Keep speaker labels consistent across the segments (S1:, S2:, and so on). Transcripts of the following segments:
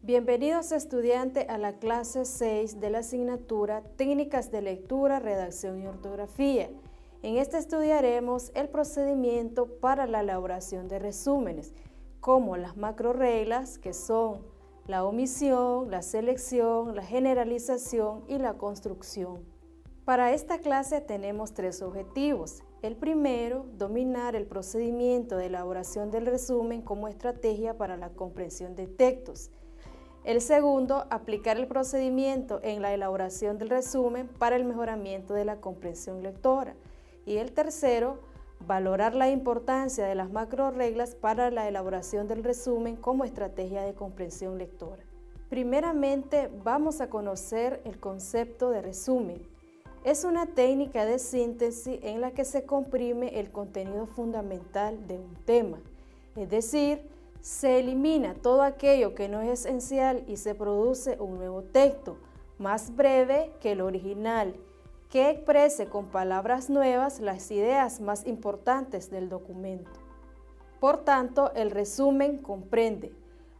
S1: Bienvenidos estudiantes a la clase 6 de la asignatura Técnicas de Lectura, Redacción y Ortografía. En esta estudiaremos el procedimiento para la elaboración de resúmenes, como las macrorreglas, que son la omisión, la selección, la generalización y la construcción. Para esta clase tenemos tres objetivos. El primero, dominar el procedimiento de elaboración del resumen como estrategia para la comprensión de textos. El segundo, aplicar el procedimiento en la elaboración del resumen para el mejoramiento de la comprensión lectora. Y el tercero, valorar la importancia de las macrorreglas para la elaboración del resumen como estrategia de comprensión lectora. Primeramente, vamos a conocer el concepto de resumen. Es una técnica de síntesis en la que se comprime el contenido fundamental de un tema, es decir, se elimina todo aquello que no es esencial y se produce un nuevo texto, más breve que el original, que exprese con palabras nuevas las ideas más importantes del documento. Por tanto, el resumen comprende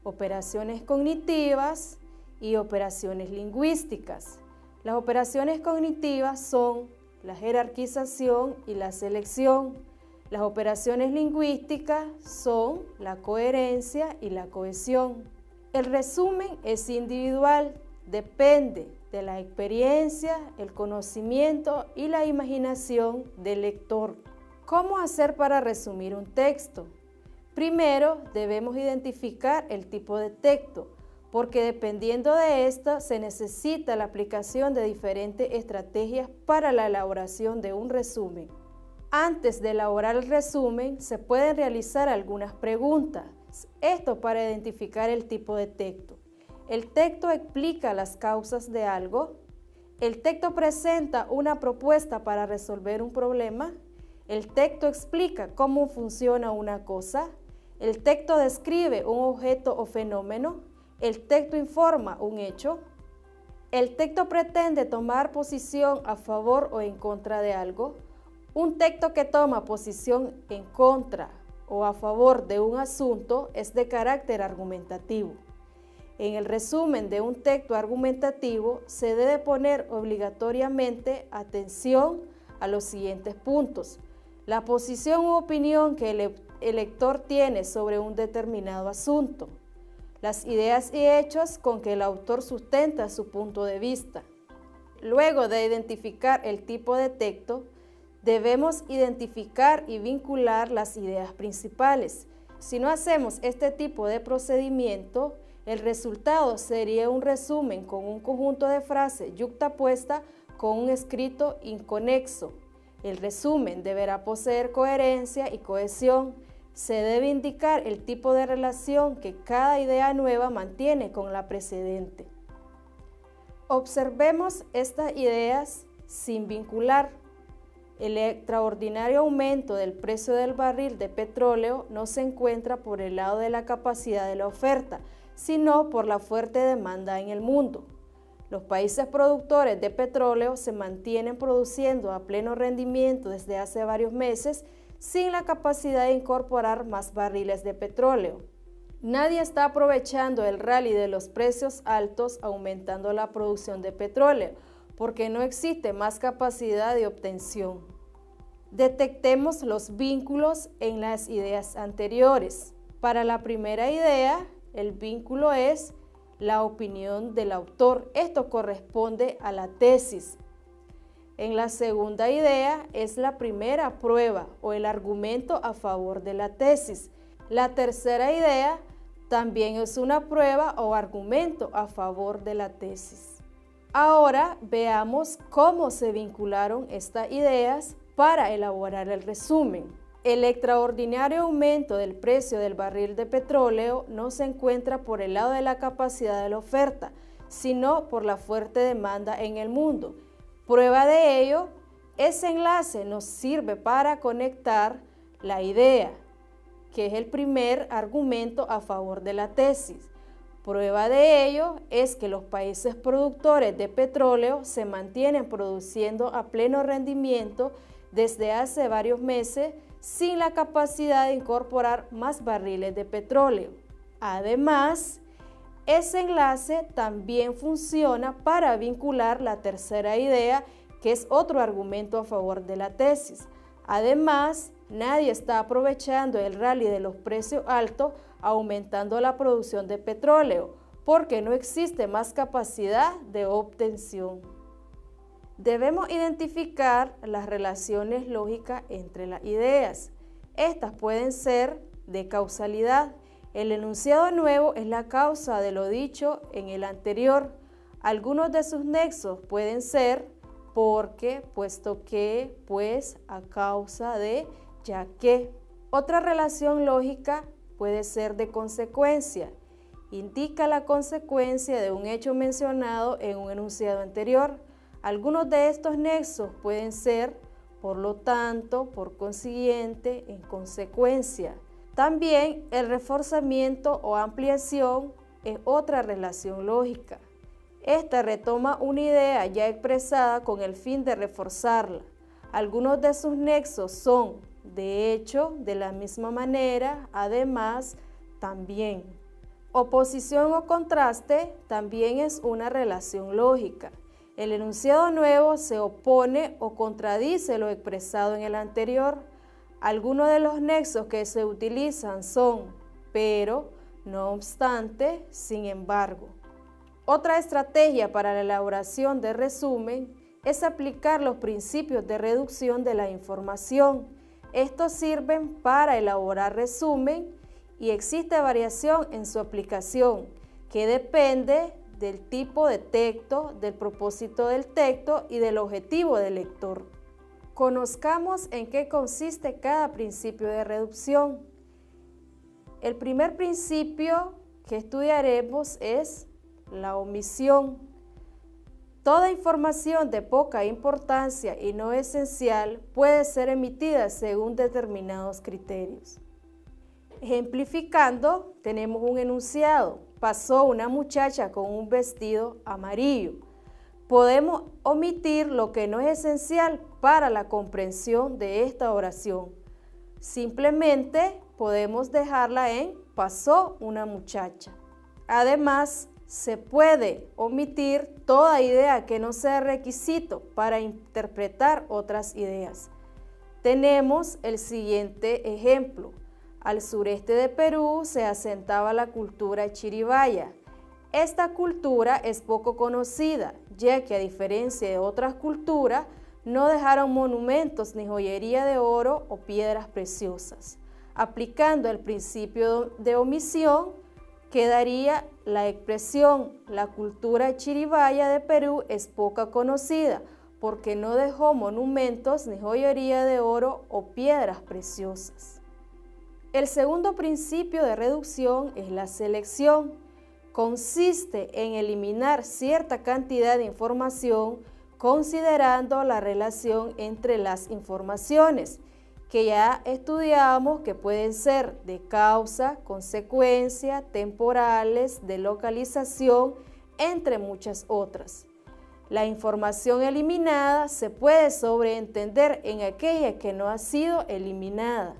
S1: operaciones cognitivas y operaciones lingüísticas. Las operaciones cognitivas son la jerarquización y la selección. Las operaciones lingüísticas son la coherencia y la cohesión. El resumen es individual, depende de la experiencia, el conocimiento y la imaginación del lector. ¿Cómo hacer para resumir un texto? Primero, debemos identificar el tipo de texto, porque dependiendo de esto se necesita la aplicación de diferentes estrategias para la elaboración de un resumen. Antes de elaborar el resumen, se pueden realizar algunas preguntas. Esto para identificar el tipo de texto. ¿El texto explica las causas de algo? ¿El texto presenta una propuesta para resolver un problema? ¿El texto explica cómo funciona una cosa? ¿El texto describe un objeto o fenómeno? ¿El texto informa un hecho? ¿El texto pretende tomar posición a favor o en contra de algo? Un texto que toma posición en contra o a favor de un asunto es de carácter argumentativo. En el resumen de un texto argumentativo se debe poner obligatoriamente atención a los siguientes puntos: la posición u opinión que el lector tiene sobre un determinado asunto, las ideas y hechos con que el autor sustenta su punto de vista. Luego de identificar el tipo de texto, debemos identificar y vincular las ideas principales. Si no hacemos este tipo de procedimiento, el resultado sería un resumen con un conjunto de frases yuxtapuesta con un escrito inconexo. El resumen deberá poseer coherencia y cohesión. Se debe indicar el tipo de relación que cada idea nueva mantiene con la precedente. Observemos estas ideas sin vincular. El extraordinario aumento del precio del barril de petróleo no se encuentra por el lado de la capacidad de la oferta, sino por la fuerte demanda en el mundo. Los países productores de petróleo se mantienen produciendo a pleno rendimiento desde hace varios meses sin la capacidad de incorporar más barriles de petróleo. Nadie está aprovechando el rally de los precios altos aumentando la producción de petróleo, porque no existe más capacidad de obtención. Detectemos los vínculos en las ideas anteriores. Para la primera idea, el vínculo es la opinión del autor. Esto corresponde a la tesis. En la segunda idea es la primera prueba o el argumento a favor de la tesis. La tercera idea también es una prueba o argumento a favor de la tesis. Ahora veamos cómo se vincularon estas ideas para elaborar el resumen. El extraordinario aumento del precio del barril de petróleo no se encuentra por el lado de la capacidad de la oferta, sino por la fuerte demanda en el mundo. Prueba de ello, ese enlace nos sirve para conectar la idea, que es el primer argumento a favor de la tesis. Prueba de ello es que los países productores de petróleo se mantienen produciendo a pleno rendimiento desde hace varios meses sin la capacidad de incorporar más barriles de petróleo. Además, Ese enlace también funciona para vincular la tercera idea, que es otro argumento a favor de la tesis. Además, nadie está aprovechando el rally de los precios altos, aumentando la producción de petróleo, porque no existe más capacidad de obtención. Debemos identificar las relaciones lógicas entre las ideas. Estas pueden ser de causalidad. El enunciado nuevo es la causa de lo dicho en el anterior. Algunos de sus nexos pueden ser porque, puesto que, pues, a causa de, ya que. Otra relación lógica puede ser de consecuencia. Indica la consecuencia de un hecho mencionado en un enunciado anterior. Algunos de estos nexos pueden ser, por lo tanto, por consiguiente, en consecuencia. También el reforzamiento o ampliación es otra relación lógica. Esta retoma una idea ya expresada con el fin de reforzarla. Algunos de sus nexos son, de hecho, de la misma manera, además, también. Oposición o contraste también es una relación lógica. El enunciado nuevo se opone o contradice lo expresado en el anterior. Algunos de los nexos que se utilizan son pero, no obstante, sin embargo. Otra estrategia para la elaboración de resumen es aplicar los principios de reducción de la información. Estos sirven para elaborar resumen y existe variación en su aplicación, que depende del tipo de texto, del propósito del texto y del objetivo del lector. Conozcamos en qué consiste cada principio de reducción. El primer principio que estudiaremos es la omisión. Toda información de poca importancia y no esencial puede ser emitida según determinados criterios. Ejemplificando, tenemos un enunciado. Pasó una muchacha con un vestido amarillo. Podemos omitir lo que no es esencial para la comprensión de esta oración. Simplemente podemos dejarla en pasó una muchacha. Además, se puede omitir toda idea que no sea requisito para interpretar otras ideas. Tenemos el siguiente ejemplo. Al sureste de Perú se asentaba la cultura chirivaya. Esta cultura es poco conocida, ya que a diferencia de otras culturas, no dejaron monumentos ni joyería de oro o piedras preciosas. Aplicando el principio de omisión, quedaría la expresión la cultura chirivaya de Perú es poca conocida, porque no dejó monumentos ni joyería de oro o piedras preciosas. El segundo principio de reducción es la selección. Consiste en eliminar cierta cantidad de información considerando la relación entre las informaciones, que ya estudiamos que pueden ser de causa, consecuencia, temporales, de localización, entre muchas otras. La información eliminada se puede sobreentender en aquella que no ha sido eliminada.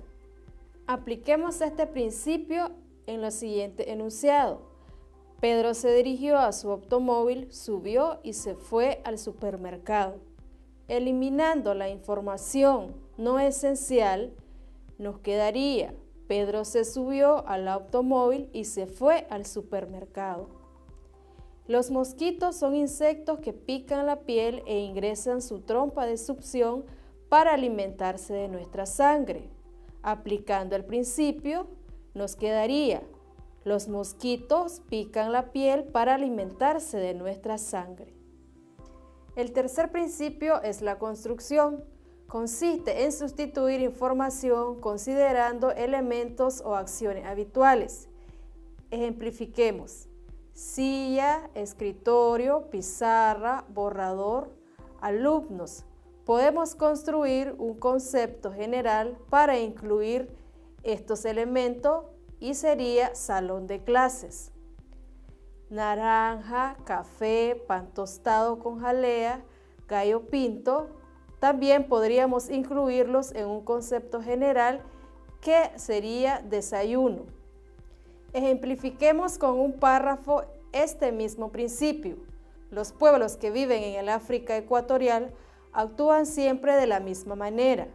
S1: Apliquemos este principio en lo siguiente enunciado. Pedro se dirigió a su automóvil, subió y se fue al supermercado. Eliminando la información no esencial, nos quedaría Pedro se subió al automóvil y se fue al supermercado. Los mosquitos son insectos que pican la piel e ingresan su trompa de succión para alimentarse de nuestra sangre. Aplicando el principio, nos quedaría los mosquitos pican la piel para alimentarse de nuestra sangre. El tercer principio es la construcción. Consiste en sustituir información considerando elementos o acciones habituales. Ejemplifiquemos. Silla, escritorio, pizarra, borrador, alumnos. Podemos construir un concepto general para incluir estos elementos y sería salón de clases. Naranja, café, pan tostado con jalea, gallo pinto. También podríamos incluirlos en un concepto general que sería desayuno. Ejemplifiquemos con un párrafo este mismo principio. Los pueblos que viven en el África ecuatorial actúan siempre de la misma manera.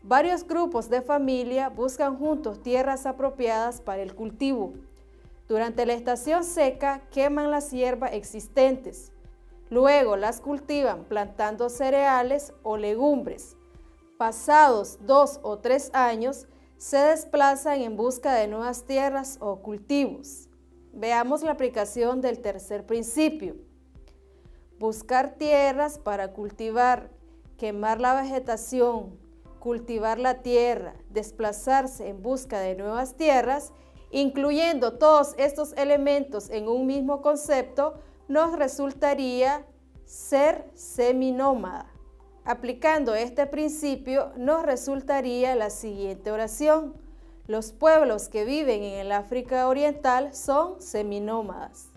S1: Varios grupos de familia buscan juntos tierras apropiadas para el cultivo. Durante la estación seca queman las hierbas existentes. Luego las cultivan plantando cereales o legumbres. Pasados 2 o 3 años, se desplazan en busca de nuevas tierras o cultivos. Veamos la aplicación del tercer principio. Buscar tierras para cultivar, quemar la vegetación, cultivar la tierra, desplazarse en busca de nuevas tierras, incluyendo todos estos elementos en un mismo concepto, nos resultaría ser seminómada. Aplicando este principio, nos resultaría la siguiente oración. Los pueblos que viven en el África Oriental son seminómadas.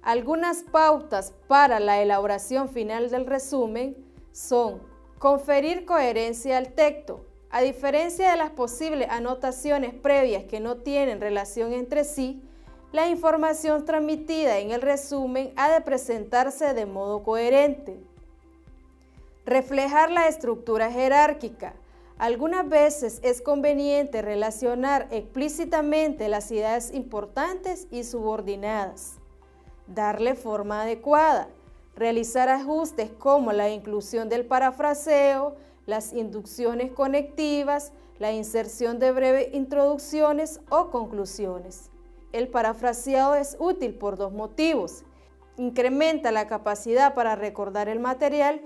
S1: Algunas pautas para la elaboración final del resumen son conferir coherencia al texto. A diferencia de las posibles anotaciones previas que no tienen relación entre sí, la información transmitida en el resumen ha de presentarse de modo coherente. Reflejar la estructura jerárquica. Algunas veces es conveniente relacionar explícitamente las ideas importantes y subordinadas. Darle forma adecuada. Realizar ajustes como la inclusión del parafraseo, las inducciones conectivas, la inserción de breves introducciones o conclusiones. El parafraseado es útil por 2 motivos. Incrementa la capacidad para recordar el material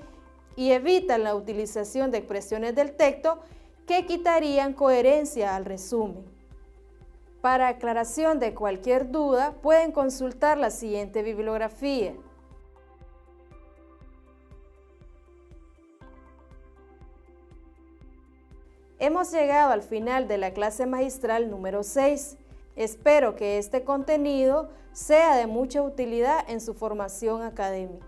S1: y evita la utilización de expresiones del texto que quitarían coherencia al resumen. Para aclaración de cualquier duda, pueden consultar la siguiente bibliografía. Hemos llegado al final de la clase magistral número 6. Espero que este contenido sea de mucha utilidad en su formación académica.